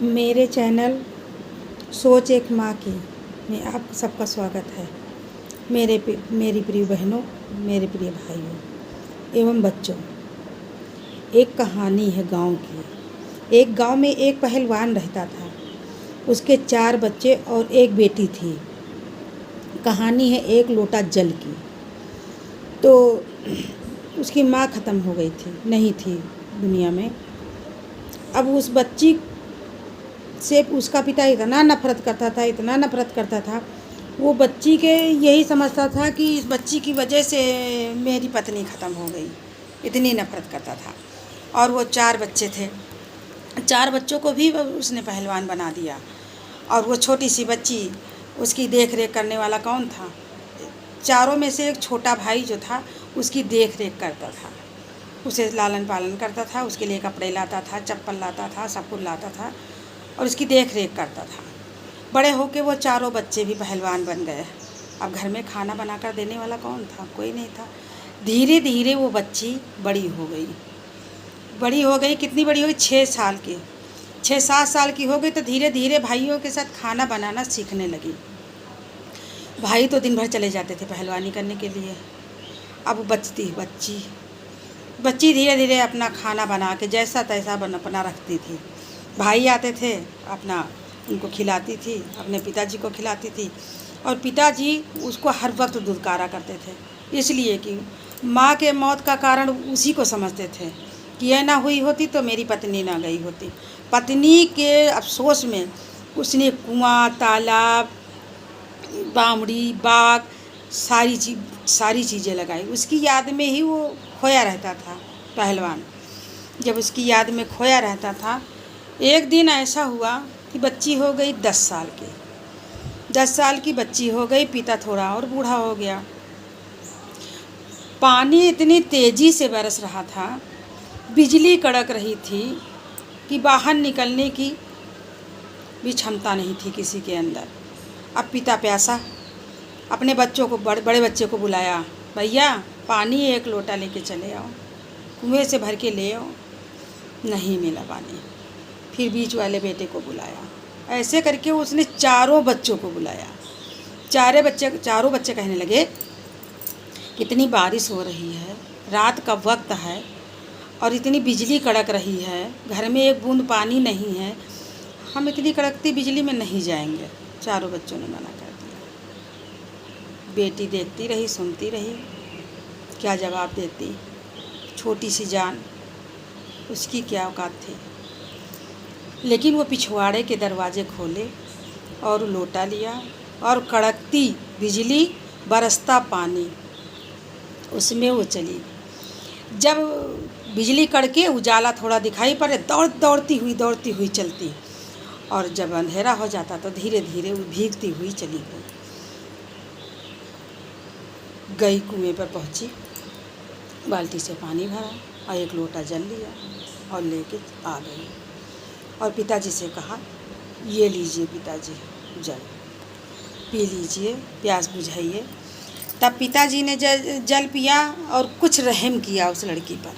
मेरे चैनल सोच एक माँ की में आप सबका स्वागत है। मेरी प्रिय बहनों, मेरे प्रिय भाइयों एवं बच्चों, एक कहानी है गांव की। एक गांव में एक पहलवान रहता था। उसके 4 बच्चे और एक बेटी थी। कहानी है एक लोटा जल की। तो उसकी माँ ख़त्म हो गई थी, नहीं थी दुनिया में। अब उस बच्ची से उसका पिता इतना नफ़रत करता था। वो बच्ची के यही समझता था कि इस बच्ची की वजह से मेरी पत्नी ख़त्म हो गई, इतनी नफ़रत करता था। और वो 4 बच्चे थे, 4 बच्चों को भी उसने पहलवान बना दिया। और वो छोटी सी बच्ची, उसकी देख रेख करने वाला कौन था? चारों में से एक छोटा भाई जो था, उसकी देख रेख करता था, उसे लालन पालन करता था, उसके लिए कपड़े लाता था, चप्पल लाता था, सब कुछ लाता था और उसकी देख रेख करता था। बड़े होके वो 4 बच्चे भी पहलवान बन गए। अब घर में खाना बनाकर देने वाला कौन था? कोई नहीं था। धीरे धीरे वो बच्ची बड़ी हो गई। कितनी बड़ी हुई? 6 साल की। 6-7 साल की हो गई तो धीरे धीरे भाइयों के साथ खाना बनाना सीखने लगी। भाई तो दिन भर चले जाते थे पहलवानी करने के लिए। अब बच्ची धीरे धीरे अपना खाना बना के जैसा तैसा अपना रखती थी। भाई आते थे, अपना उनको खिलाती थी, अपने पिताजी को खिलाती थी। और पिताजी उसको हर वक्त दुत्कारा करते थे, इसलिए कि माँ के मौत का कारण उसी को समझते थे कि यह ना हुई होती तो मेरी पत्नी ना गई होती। पत्नी के अफसोस में उसने कुआं, तालाब, बावड़ी, बाग, सारी चीज़ें लगाई। उसकी याद में ही वो खोया रहता था पहलवान। जब उसकी याद में खोया रहता था, एक दिन ऐसा हुआ कि बच्ची हो गई 10 साल की। 10 साल की बच्ची हो गई, पिता थोड़ा और बूढ़ा हो गया। पानी इतनी तेज़ी से बरस रहा था, बिजली कड़क रही थी कि बाहर निकलने की भी क्षमता नहीं थी किसी के अंदर। अब पिता प्यासा, अपने बच्चों को, बड़े बच्चे को बुलाया, भैया पानी 1 लोटा लेके चले आओ, कुएं से भर के ले आओ। नहीं मिला पानी। फिर बीच वाले बेटे को बुलाया। ऐसे करके उसने 4 बच्चों को बुलाया। चारों बच्चे कहने लगे, कितनी बारिश हो रही है, रात का वक्त है और इतनी बिजली कड़क रही है, घर में एक बूंद पानी नहीं है, हम इतनी कड़कती बिजली में नहीं जाएंगे। 4 बच्चों ने मना कर दिया। बेटी देखती रही, सुनती रही, क्या जवाब देती? छोटी सी जान, उसकी क्या औकात थी। लेकिन वो पिछवाड़े के दरवाजे खोले और लोटा लिया और कड़कती बिजली, बरसता पानी, उसमें वो चली। जब बिजली कड़के उजाला थोड़ा दिखाई पड़े, दौड़ती हुई चलती। और जब अंधेरा हो जाता तो धीरे धीरे वो भीगती हुई चली गई। कुएं पर पहुंची, बाल्टी से पानी भरा और 1 लोटा जल लिया और लेके आ गई। और पिताजी से कहा, ये लीजिए पिताजी जल, पी लीजिए, प्यास बुझाइए। तब पिताजी ने जल पिया और कुछ रहम किया उस लड़की पर।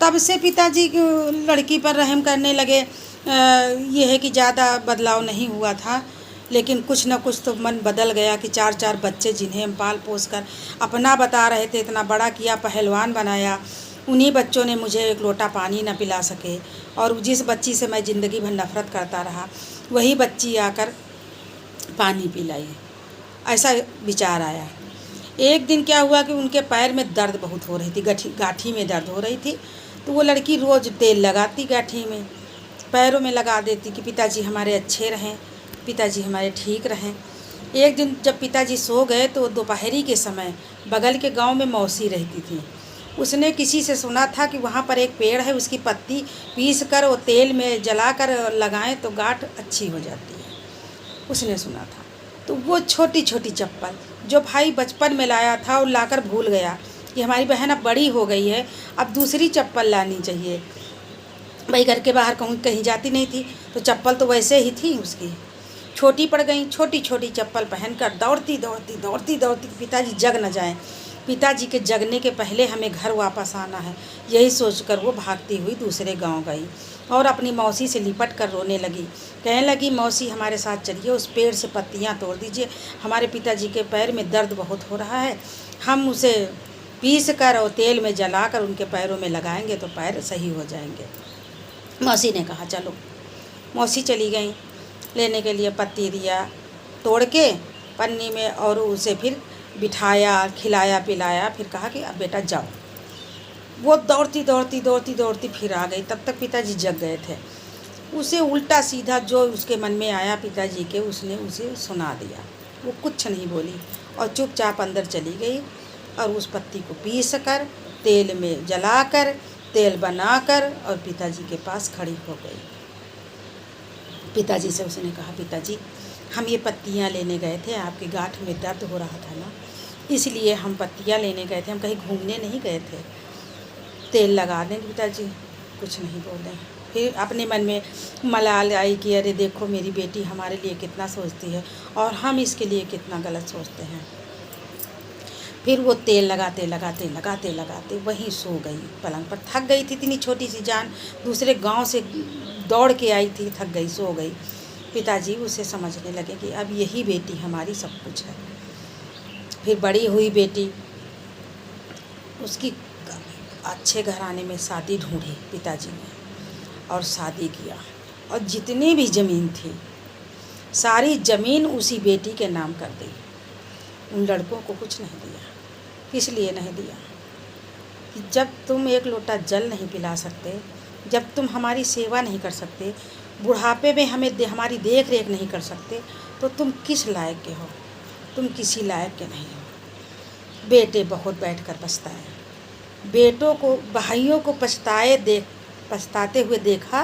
तब से पिताजी लड़की पर रहम करने लगे। ये है कि ज़्यादा बदलाव नहीं हुआ था, लेकिन कुछ न कुछ तो मन बदल गया कि 4 बच्चे जिन्हें हम पाल पोस कर अपना बता रहे थे, इतना बड़ा किया, पहलवान बनाया, उन्हीं बच्चों ने मुझे 1 लोटा पानी न पिला सके। और जिस बच्ची से मैं ज़िंदगी भर नफ़रत करता रहा, वही बच्ची आकर पानी पिलाई। ऐसा विचार आया। एक दिन क्या हुआ कि उनके पैर में दर्द बहुत हो रही थी, गाठी में दर्द हो रही थी। तो वो लड़की रोज़ तेल लगाती, गाठी में, पैरों में लगा देती कि पिताजी हमारे अच्छे रहें, पिताजी हमारे ठीक रहें। एक दिन जब पिताजी सो गए तो दोपहरी के समय बगल के गांव में मौसी रहती थी। उसने किसी से सुना था कि वहाँ पर एक पेड़ है, उसकी पत्ती पीस कर वो तेल में जलाकर लगाएं तो गांठ अच्छी हो जाती है, उसने सुना था। तो वो छोटी छोटी चप्पल जो भाई बचपन में लाया था और लाकर भूल गया कि हमारी बहन अब बड़ी हो गई है, अब दूसरी चप्पल लानी चाहिए। भाई घर के बाहर कहीं जाती नहीं थी तो चप्पल तो वैसे ही थी उसकी, छोटी पड़ गई। छोटी छोटी चप्पल पहनकर दौड़ती पिताजी जग न जाएं, पिताजी के जगने के पहले हमें घर वापस आना है, यही सोचकर वो भागती हुई दूसरे गांव गई। और अपनी मौसी से लिपट कर रोने लगी। कहने लगी, मौसी हमारे साथ चलिए, उस पेड़ से पत्तियाँ तोड़ दीजिए, हमारे पिताजी के पैर में दर्द बहुत हो रहा है, हम उसे पीस कर और तेल में जलाकर उनके पैरों में लगाएंगे तो पैर सही हो जाएंगे। मौसी ने कहा चलो। मौसी चली गई लेने के लिए, पत्ती दिया तोड़ के पन्नी में और उसे फिर बिठाया, खिलाया पिलाया, फिर कहा कि अब बेटा जाओ। वो दौड़ती दौड़ती दौड़ती दौड़ती फिर आ गई। तब तक पिताजी जग गए थे। उसे उल्टा सीधा जो उसके मन में आया पिताजी के, उसने उसे सुना दिया। वो कुछ नहीं बोली और चुपचाप अंदर चली गई और उस पत्ती को पीस कर तेल में जलाकर तेल बनाकर और पिताजी के पास खड़ी हो गई। पिताजी से उसने कहा, पिताजी हम ये पत्तियाँ लेने गए थे, आपकी गांठ में दर्द हो रहा था ना, इसलिए हम पत्तियाँ लेने गए थे, हम कहीं घूमने नहीं गए थे। तेल लगा दें। पिताजी कुछ नहीं बोले। फिर अपने मन में मलाल आई कि अरे देखो मेरी बेटी हमारे लिए कितना सोचती है और हम इसके लिए कितना गलत सोचते हैं। फिर वो तेल लगाते लगाते लगाते लगाते वहीं सो गई पलंग पर। थक गई थी, इतनी छोटी सी जान, दूसरे गांव से दौड़ के आई थी, थक गई, सो गई। पिताजी उसे समझने लगे कि अब यही बेटी हमारी सब कुछ है। फिर बड़ी हुई बेटी, उसकी अच्छे घराने में शादी ढूंढी पिताजी ने और शादी किया और जितनी भी ज़मीन थी सारी ज़मीन उसी बेटी के नाम कर दी। उन लड़कों को कुछ नहीं दिया। किस लिए नहीं दिया कि जब तुम एक लोटा जल नहीं पिला सकते, जब तुम हमारी सेवा नहीं कर सकते, बुढ़ापे में हमारी देख रेख नहीं कर सकते, तो तुम किस लायक के हो? तुम किसी लायक के नहीं हो। बेटे बहुत बैठ कर पछताए, बेटों को भाइयों को पछताते हुए देखा।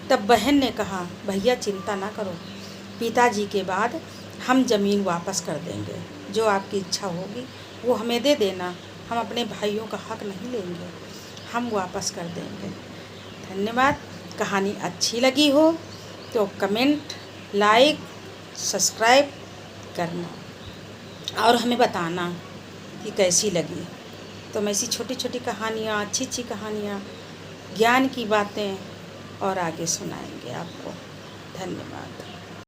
तब बहन ने कहा, भैया चिंता ना करो, पिताजी के बाद हम ज़मीन वापस कर देंगे, जो आपकी इच्छा होगी वो हमें दे देना, हम अपने भाइयों का हक नहीं लेंगे, हम वापस कर देंगे। धन्यवाद। कहानी अच्छी लगी हो तो कमेंट, लाइक, सब्सक्राइब करना और हमें बताना कि कैसी लगी। तो हम ऐसी छोटी छोटी कहानियाँ, अच्छी अच्छी कहानियाँ, ज्ञान की बातें और आगे सुनाएंगे आपको। धन्यवाद।